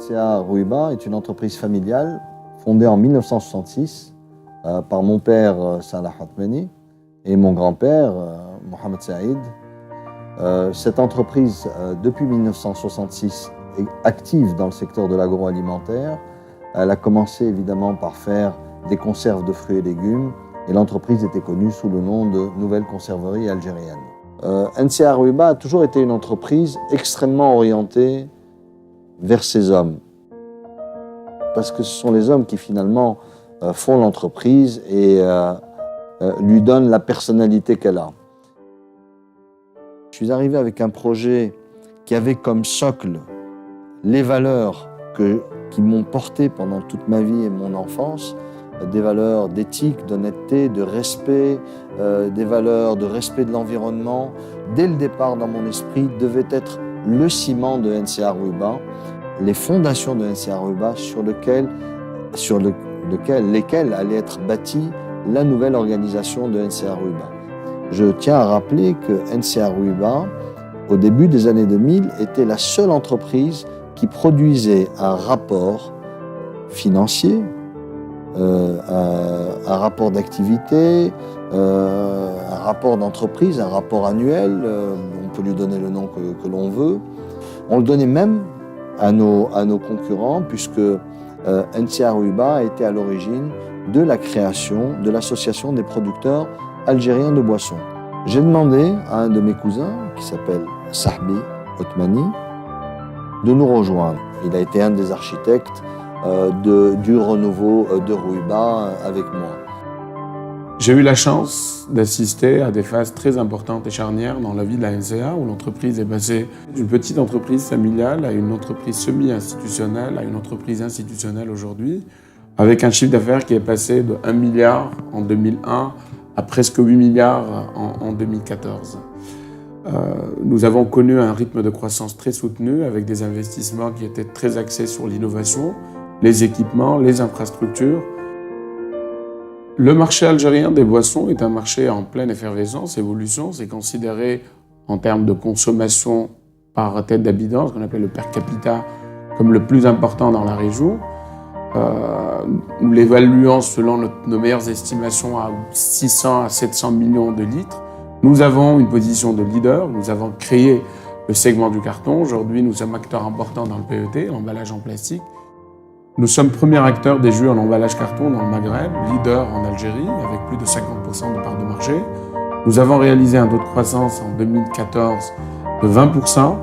NCA Rouiba est une entreprise familiale fondée en 1966 par mon père Salah Hatmani et mon grand-père Mohamed Saïd. Cette entreprise, depuis 1966, est active dans le secteur de l'agroalimentaire. Elle a commencé évidemment par faire des conserves de fruits et légumes et l'entreprise était connue sous le nom de Nouvelle Conserverie Algérienne. NCA Rouiba a toujours été une entreprise extrêmement orientée vers ses hommes. Parce que ce sont les hommes qui finalement font l'entreprise et lui donnent la personnalité qu'elle a. Je suis arrivé avec un projet qui avait comme socle les valeurs qui m'ont porté pendant toute ma vie et mon enfance, des valeurs d'éthique, d'honnêteté, de respect, des valeurs de respect de l'environnement. Dès le départ, dans mon esprit, devait être le ciment de NCA Rouiba, les fondations de NCA Rouiba sur lesquelles allait être bâtie la nouvelle organisation de NCA Rouiba. Je tiens à rappeler que NCA Rouiba, au début des années 2000, était la seule entreprise qui produisait un rapport financier, un rapport d'activité, un rapport d'entreprise, un rapport annuel, on peut lui donner le nom que l'on veut. On le donnait même à nos concurrents, puisque NCA Rouiba était à l'origine de la création de l'association des producteurs algériens de boissons. J'ai demandé à un de mes cousins, qui s'appelle Sahbi Otmani, de nous rejoindre. Il a été un des architectes du renouveau de Rouiba avec moi. J'ai eu la chance d'assister à des phases très importantes et charnières dans la vie de la NCA, où l'entreprise est passée d'une petite entreprise familiale à une entreprise semi-institutionnelle, à une entreprise institutionnelle aujourd'hui, avec un chiffre d'affaires qui est passé de 1 milliard en 2001 à presque 8 milliards en 2014. Nous avons connu un rythme de croissance très soutenu, avec des investissements qui étaient très axés sur l'innovation, les équipements, les infrastructures. Le marché algérien des boissons est un marché en pleine effervescence, évolution. C'est considéré en termes de consommation par tête d'habitant, ce qu'on appelle le per capita, comme le plus important dans la région. Nous l'évaluons selon nos meilleures estimations à 600 à 700 millions de litres. Nous avons une position de leader, nous avons créé le segment du carton. Aujourd'hui, nous sommes acteurs importants dans le PET, l'emballage en plastique. Nous sommes premier acteur des jus en emballage carton dans le Maghreb, leader en Algérie, avec plus de 50% de part de marché. Nous avons réalisé un taux de croissance en 2014 de 20%,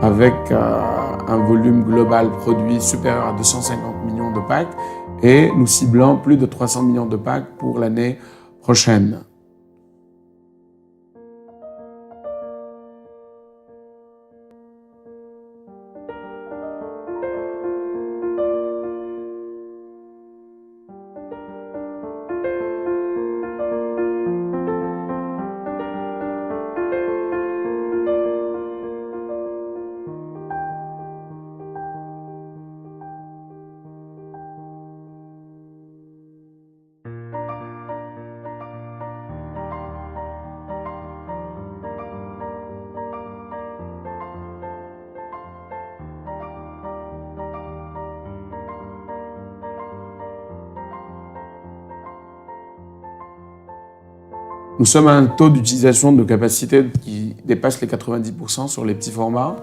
avec un volume global produit supérieur à 250 millions de packs, et nous ciblons plus de 300 millions de packs pour l'année prochaine. Nous sommes à un taux d'utilisation de capacité qui dépasse les 90% sur les petits formats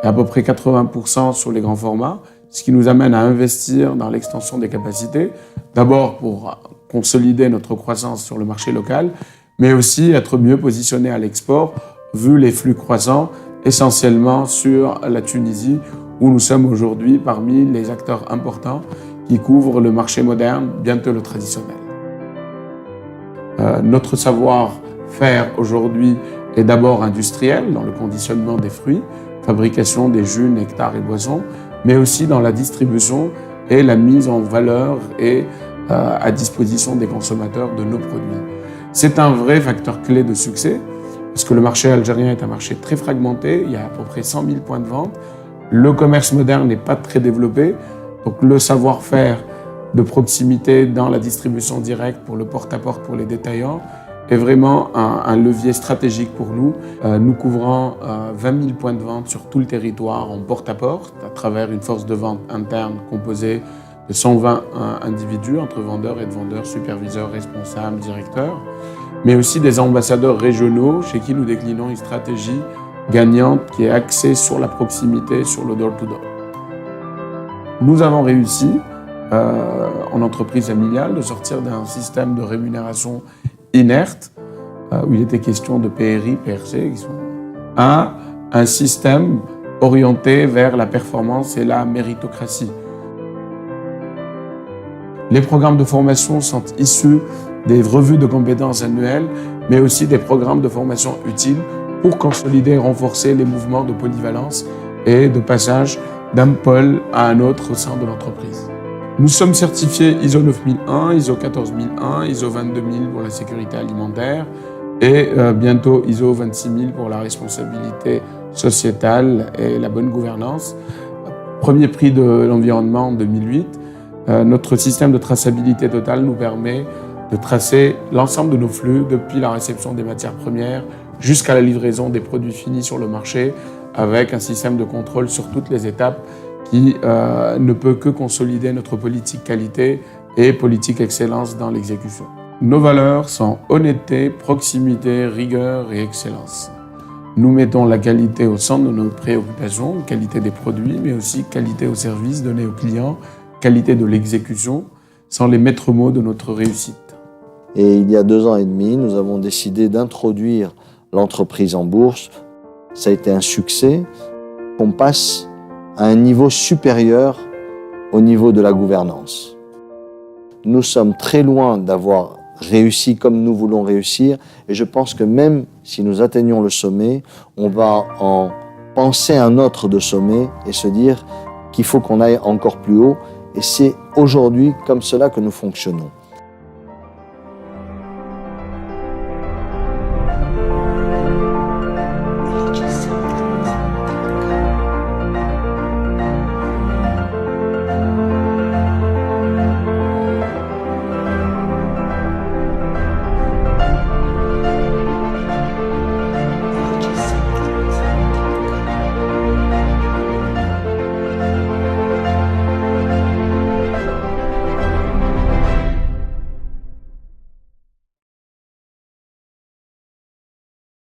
et à peu près 80% sur les grands formats, ce qui nous amène à investir dans l'extension des capacités, d'abord pour consolider notre croissance sur le marché local, mais aussi être mieux positionné à l'export, vu les flux croissants, essentiellement sur la Tunisie, où nous sommes aujourd'hui parmi les acteurs importants qui couvrent le marché moderne, bientôt le traditionnel. Notre savoir-faire aujourd'hui est d'abord industriel dans le conditionnement des fruits, fabrication des jus, nectars et boissons, mais aussi dans la distribution et la mise en valeur et à disposition des consommateurs de nos produits. C'est un vrai facteur clé de succès parce que le marché algérien est un marché très fragmenté, il y a à peu près 100 000 points de vente, le commerce moderne n'est pas très développé, donc le savoir-faire de proximité dans la distribution directe pour le porte-à-porte pour les détaillants est vraiment un levier stratégique pour nous. Nous couvrons 20 000 points de vente sur tout le territoire en porte-à-porte à travers une force de vente interne composée de 120 individus entre vendeurs et de vendeurs, superviseurs, responsables, directeurs, mais aussi des ambassadeurs régionaux chez qui nous déclinons une stratégie gagnante qui est axée sur la proximité, sur le door-to-door. Nous avons réussi, en entreprise familiale, de sortir d'un système de rémunération inerte, où il était question de PRI, PRC, à un système orienté vers la performance et la méritocratie. Les programmes de formation sont issus des revues de compétences annuelles, mais aussi des programmes de formation utiles pour consolider et renforcer les mouvements de polyvalence et de passage d'un pôle à un autre au sein de l'entreprise. Nous sommes certifiés ISO 9001, ISO 14001, ISO 22000 pour la sécurité alimentaire et bientôt ISO 26000 pour la responsabilité sociétale et la bonne gouvernance. Premier prix de l'environnement en 2008. Notre système de traçabilité totale nous permet de tracer l'ensemble de nos flux depuis la réception des matières premières jusqu'à la livraison des produits finis sur le marché avec un système de contrôle sur toutes les étapes qui ne peut que consolider notre politique qualité et politique excellence dans l'exécution. Nos valeurs sont honnêteté, proximité, rigueur et excellence. Nous mettons la qualité au centre de nos préoccupations, qualité des produits, mais aussi qualité au service donné aux clients, qualité de l'exécution, sont les maîtres mots de notre réussite. Et il y a 2 ans et demi, nous avons décidé d'introduire l'entreprise en bourse. Ça a été un succès. On passe à un niveau supérieur au niveau de la gouvernance. Nous sommes très loin d'avoir réussi comme nous voulons réussir et je pense que même si nous atteignons le sommet, on va en penser un autre de sommet et se dire qu'il faut qu'on aille encore plus haut et c'est aujourd'hui comme cela que nous fonctionnons.